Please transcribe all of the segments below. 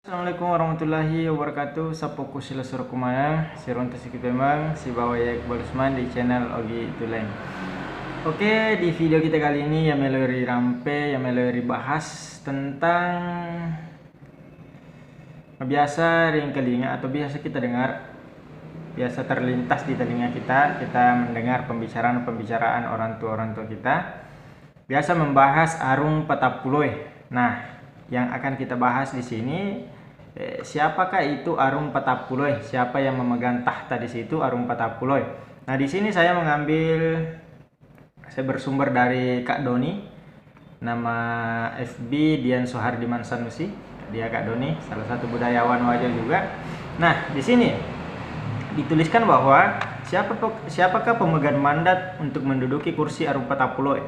Assalamualaikum warahmatullahi wabarakatuh. Sapoku sila suruh kumana, si Ronta Sikipemang, si Bawaya Iqbal Usman di channel Ogi Tulen. Oke, di video kita kali ini yang melalui rampe, yang melalui bahas tentang biasa ring telinga atau biasa kita dengar, biasa terlintas di telinga kita mendengar pembicaraan orang tua kita. Biasa membahas arung patapuloi. Nah, yang akan kita bahas di sini, siapakah itu arung patapuloi? Siapa yang memegang tahta di situ arung patapuloi? Nah, di sini saya bersumber dari Kak Doni, nama FB Dian Sohardiman Sanusi. Dia Kak Doni, salah satu budayawan Wajo juga. Nah, di sini dituliskan bahwa siapakah pemegang mandat untuk menduduki kursi arung patapuloi?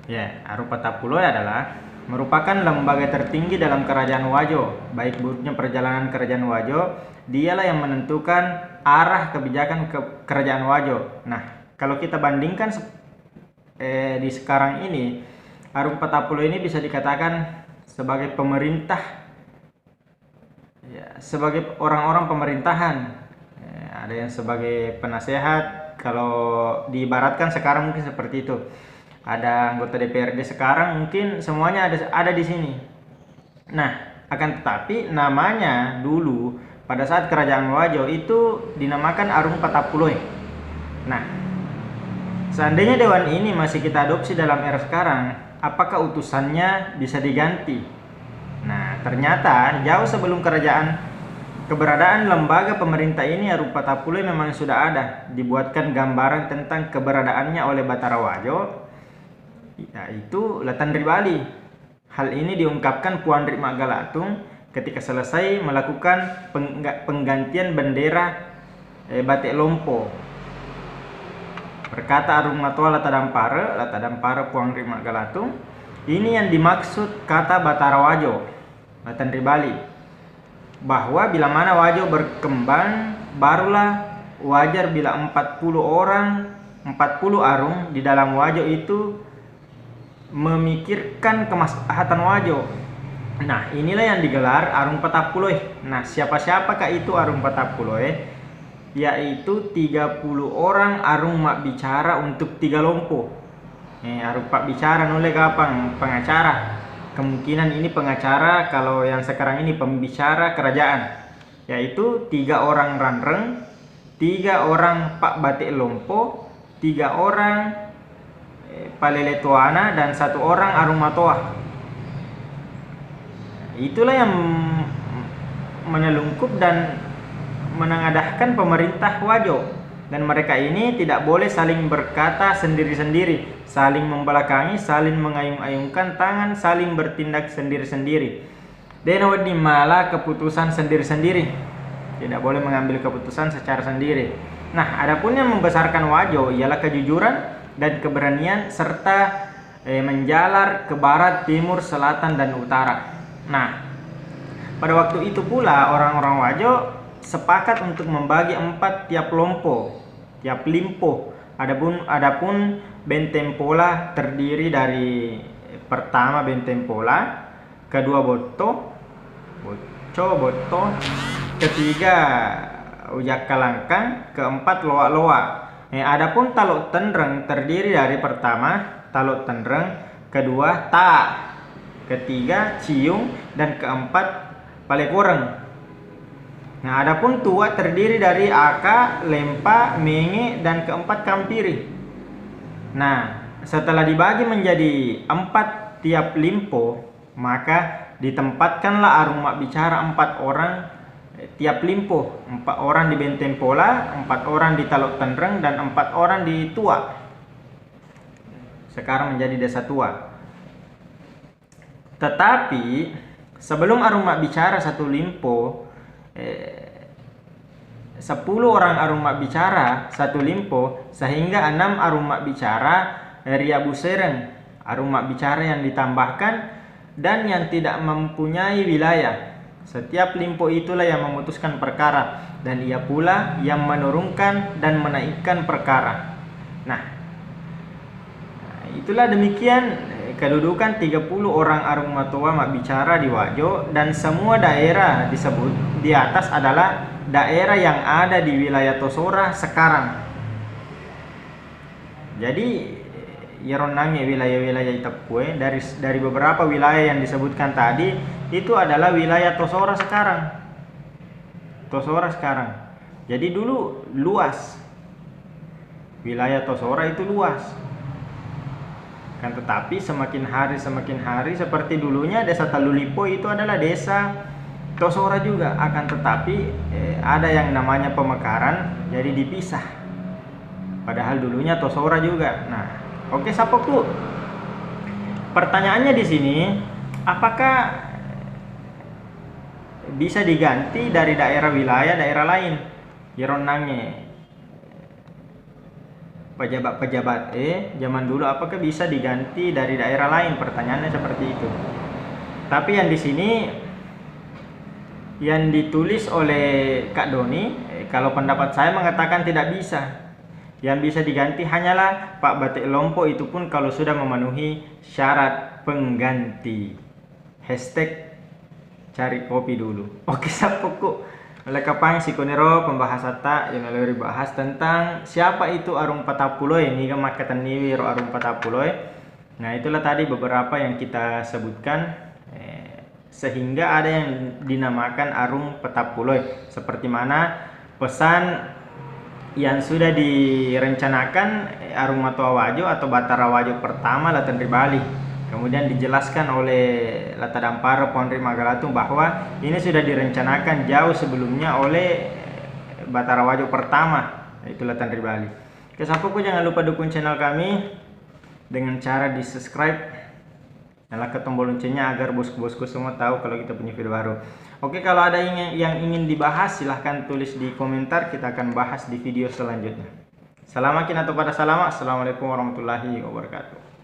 Ya, arung patapuloi adalah merupakan lembaga tertinggi dalam kerajaan Wajo. Baik buruknya perjalanan kerajaan Wajo, dialah yang menentukan arah kebijakan kerajaan Wajo. Nah, kalau kita bandingkan di sekarang ini, arung patapuloi ini bisa dikatakan sebagai pemerintah, ya, sebagai orang-orang pemerintahan. Ada yang sebagai penasehat, kalau diibaratkan sekarang mungkin seperti itu. Ada anggota DPRD sekarang, mungkin semuanya ada di sini. Nah, akan tetapi namanya dulu pada saat kerajaan Wajo itu dinamakan arung patapuloi. Nah, seandainya dewan ini masih kita adopsi dalam era sekarang, apakah utusannya bisa diganti? Nah, ternyata jauh sebelum keberadaan lembaga pemerintah ini, arung patapuloi memang sudah ada. Dibuatkan gambaran tentang keberadaannya oleh Batara Wajo, yaitu Latandri Bali. Hal ini diungkapkan Puan Rik Magalatung ketika selesai melakukan penggantian bendera Batik Lompo. Berkata Arung Matua Latadampare Puan Rik Magalatung, ini yang dimaksud kata Batara Wajo, Latandri Bali, bahwa bila mana Wajo berkembang, barulah wajar bila 40 arung di dalam Wajo itu memikirkan kemaslahatan Wajo. Nah, inilah yang digelar arung patapuloi. Nah, siapakah itu arung patapuloi? Yaitu 30 orang arung mak bicara untuk 3 lompo. Arung pak bicara nolai kapang pengacara. Kemungkinan ini pengacara, kalau yang sekarang ini pembicara kerajaan. Yaitu 3 orang ranreng, 3 orang pak batik lompo, 3 orang Palele Tuana, dan 1 orang arung matoa. Itulah yang menyelungkup dan menengadahkan pemerintah Wajo. Dan mereka ini tidak boleh saling berkata sendiri-sendiri, saling membelakangi, saling mengayung-ayungkan tangan, saling bertindak sendiri-sendiri. Denawadi malah keputusan sendiri-sendiri. Tidak boleh mengambil keputusan secara sendiri. Nah, adapun yang membesarkan Wajo ialah kejujuran dan keberanian serta menjalar ke barat, timur, selatan, dan utara. Nah, pada waktu itu pula orang-orang Wajo sepakat untuk membagi 4 tiap limpo. Adapun Benteng Pola terdiri dari pertama Benteng Pola, kedua Boto, ketiga Ujak Kalangkang, keempat Loa-Loa. Adapun Talok Tenreng terdiri dari pertama Talok Tenreng, kedua Ta, ketiga Ciung, dan keempat Palekoreng. Nah, adapun Tua terdiri dari Aka, Lempa, Menge, dan keempat Kampiri. Nah, setelah dibagi menjadi 4 tiap limpo, maka ditempatkanlah arung mak bicara 4 orang tiap limpo, 4 orang di Benteng Pola, 4 orang di Talok Tenreng, dan 4 orang di Tua. Sekarang menjadi Desa Tua. Tetapi sebelum arung mak bicara 1 limpo, 10 orang arung mak bicara 1 limpo, sehingga 6 arung mak bicara Riabu Sereng, arung mak bicara yang ditambahkan dan yang tidak mempunyai wilayah. Setiap limpo itulah yang memutuskan perkara, dan ia pula yang menurunkan dan menaikkan perkara. Nah, itulah demikian kedudukan 30 orang Arung Matoa mak bicara di Wajo, dan semua daerah disebut di atas adalah daerah yang ada di wilayah Tosora sekarang. Jadi Yeronangi wilayah-wilayah Itapue dari beberapa wilayah yang disebutkan tadi itu adalah wilayah Tosora sekarang. Tosora sekarang. Jadi dulu luas. Wilayah Tosora itu luas. Kan tetapi semakin hari seperti dulunya desa Talulipo itu adalah desa Tosora juga, akan tetapi ada yang namanya pemekaran jadi dipisah. Padahal dulunya Tosora juga. Nah, oke Sapoku. Pertanyaannya di sini, apakah bisa diganti dari daerah lain? Yeronange pejabat zaman dulu apakah bisa diganti dari daerah lain? Pertanyaannya seperti itu. Tapi yang di sini yang ditulis oleh Kak Doni, kalau pendapat saya mengatakan tidak bisa. Yang bisa diganti hanyalah Pak Batik Lompo, itu pun kalau sudah memenuhi syarat pengganti. Hashtag cari kopi dulu. Oke Sapoku. Oleh kapang sikonero pembahasan tak yang lalu dibahas tentang siapa itu Arung Patapuloi, ini kan makatan niwiro Arung Patapuloi. Nah itulah tadi beberapa yang kita sebutkan, sehingga ada yang dinamakan Arung Patapuloi. Seperti mana pesan yang sudah direncanakan Arung Matoa Wajo atau Batara Wajo pertama Latan Ribali. Kemudian dijelaskan oleh Lata Damparo Ponri Magalatung bahwa ini sudah direncanakan jauh sebelumnya oleh Batara Wajo pertama, yaitu Latan Ribali. Kesapuku jangan lupa dukung channel kami dengan cara di subscribe, nyalakan tombol loncengnya agar bosku-bosku semua tahu kalau kita punya video baru. Oke, kalau ada yang ingin dibahas silahkan tulis di komentar, kita akan bahas di video selanjutnya. Assalamualaikum warahmatullahi wabarakatuh.